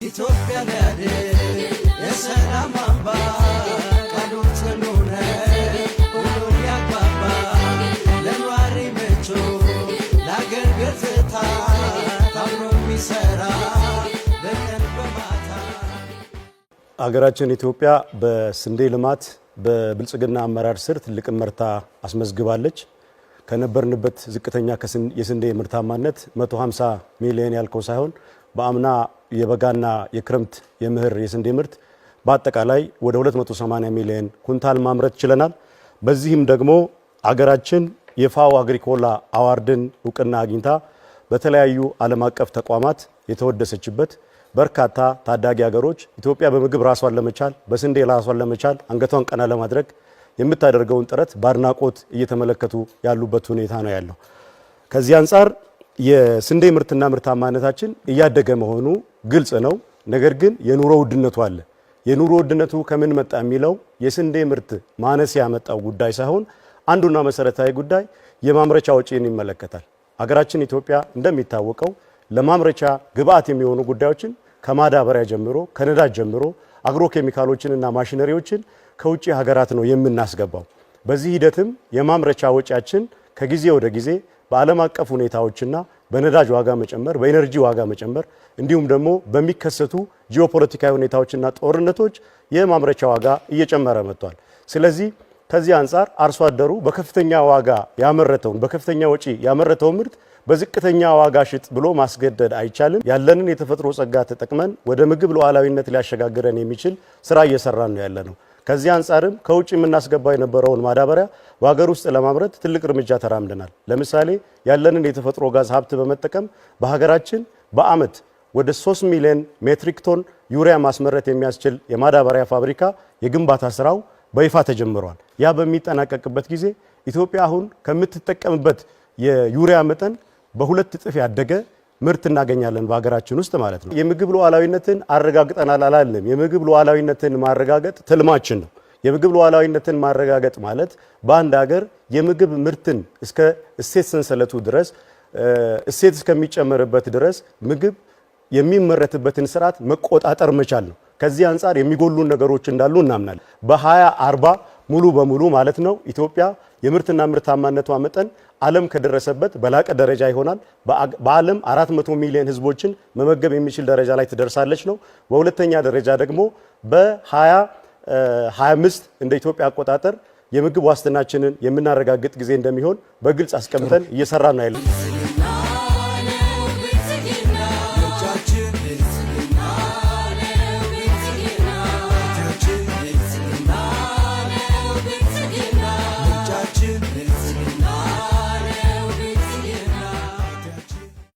ኢትዮጵያ ለያደ የሰላም አምባ ቃሉን ጽኑነ ሁሉን ያግባባ ለኗሪ ምቹ ለአገር ገጽታ ታምኖ የሚሰራ በቀን በማታ። አገራችን ኢትዮጵያ በስንዴ ልማት በብልጽግና አመራር ስር ትልቅ ምርታ አስመዝግባለች። ከነበርንበት ዝቅተኛ የስንዴ ምርታማነት 150 ሚሊዮን ያልከው ሳይሆን በአምና የበጋና የክረምት የምህር የስንዴ ምርት በአጠቃላይ ወደ 280 ሚሊዮን ኩንታል ማምረት ችለናል። በዚህም ደግሞ አገራችን የፋኦ አግሪኮላ አዋርድን እውቅና አግኝታ በተለያዩ ዓለም አቀፍ ተቋማት የተወደሰችበት በርካታ ታዳጊ ሀገሮች ኢትዮጵያ በምግብ ራሷን ለመቻል በስንዴ ራሷን ለመቻል አንገቷን ቀና ለማድረግ የምታደርገውን ጥረት ባድናቆት እየተመለከቱ ያሉበት ሁኔታ ነው ያለው። ከዚህ አንፃር የስንዴ ምርትና ምርታማነታችን እያደገ መሆኑ ግልጽ ነው። ነገር ግን የኑሮ ውድነቱ አለ። የኑሮ ውድነቱ ከምን መጣ የሚለው የስንዴ ምርት ማነስ ያመጣው ጉዳይ ሳይሆን አንዱና መሰረታዊ ጉዳይ የማምረቻ ወጪን ይመለከታል። ሀገራችን ኢትዮጵያ እንደሚታወቀው ለማምረቻ ግብአት የሚሆኑ ጉዳዮችን ከማዳበሪያ ጀምሮ ከነዳጅ ጀምሮ አግሮ ኬሚካሎችንና ማሽነሪዎችን ከውጪ ሀገራት ነው የምናስገባው። በዚህ ሂደትም የማምረቻ ወጪያችን ከጊዜ ወደ ጊዜ በዓለም አቀፍ ሁኔታዎችና በነዳጅ ዋጋ መጨመር፣ በኢነርጂ ዋጋ መጨመር እንዲሁም ደግሞ በሚከሰቱ ጂኦፖለቲካዊ ሁኔታዎችና ጦርነቶች የማምረቻ ዋጋ እየጨመረ መጥቷል። ስለዚህ ከዚህ አንፃር አርሶ አደሩ በከፍተኛ ዋጋ ያመረተውን በከፍተኛ ወጪ ያመረተውን ምርት በዝቅተኛ ዋጋ ሽጥ ብሎ ማስገደድ አይቻልም። ያለንን የተፈጥሮ ጸጋ ተጠቅመን ወደ ምግብ ሉዓላዊነት ሊያሸጋግረን የሚችል ስራ እየሰራን ነው ያለነው። ከዚህ አንፃርም ከውጭ የምናስገባው የነበረውን ማዳበሪያ በሀገር ውስጥ ለማምረት ትልቅ እርምጃ ተራምደናል። ለምሳሌ ያለንን የተፈጥሮ ጋዝ ሀብት በመጠቀም በሀገራችን በአመት ወደ 3 ሚሊዮን ሜትሪክ ቶን ዩሪያ ማስመረት የሚያስችል የማዳበሪያ ፋብሪካ የግንባታ ስራው በይፋ ተጀምሯል። ያ በሚጠናቀቅበት ጊዜ ኢትዮጵያ አሁን ከምትጠቀምበት የዩሪያ መጠን በሁለት እጥፍ ያደገ ምርት እናገኛለን በሀገራችን ውስጥ ማለት ነው። የምግብ ሉዓላዊነትን አረጋግጠናል አላለም። የምግብ ሉዓላዊነትን ማረጋገጥ ትልማችን ነው። የምግብ ሉዓላዊነትን ማረጋገጥ ማለት በአንድ ሀገር የምግብ ምርትን እስከ እሴት ሰንሰለቱ ድረስ እሴት እስከሚጨመርበት ድረስ ምግብ የሚመረትበትን ስርዓት መቆጣጠር መቻል ነው። ከዚህ አንፃር የሚጎሉን ነገሮች እንዳሉ እናምናለን። በ2040 ሙሉ በሙሉ ማለት ነው ኢትዮጵያ የምርትና ምርታማነቷ መጠን ዓለም ከደረሰበት በላቀ ደረጃ ይሆናል። በዓለም 400 ሚሊዮን ህዝቦችን መመገብ የሚችል ደረጃ ላይ ትደርሳለች ነው። በሁለተኛ ደረጃ ደግሞ በ2025 እንደ ኢትዮጵያ አቆጣጠር የምግብ ዋስትናችንን የምናረጋግጥ ጊዜ እንደሚሆን በግልጽ አስቀምጠን እየሰራን ነው ያለው።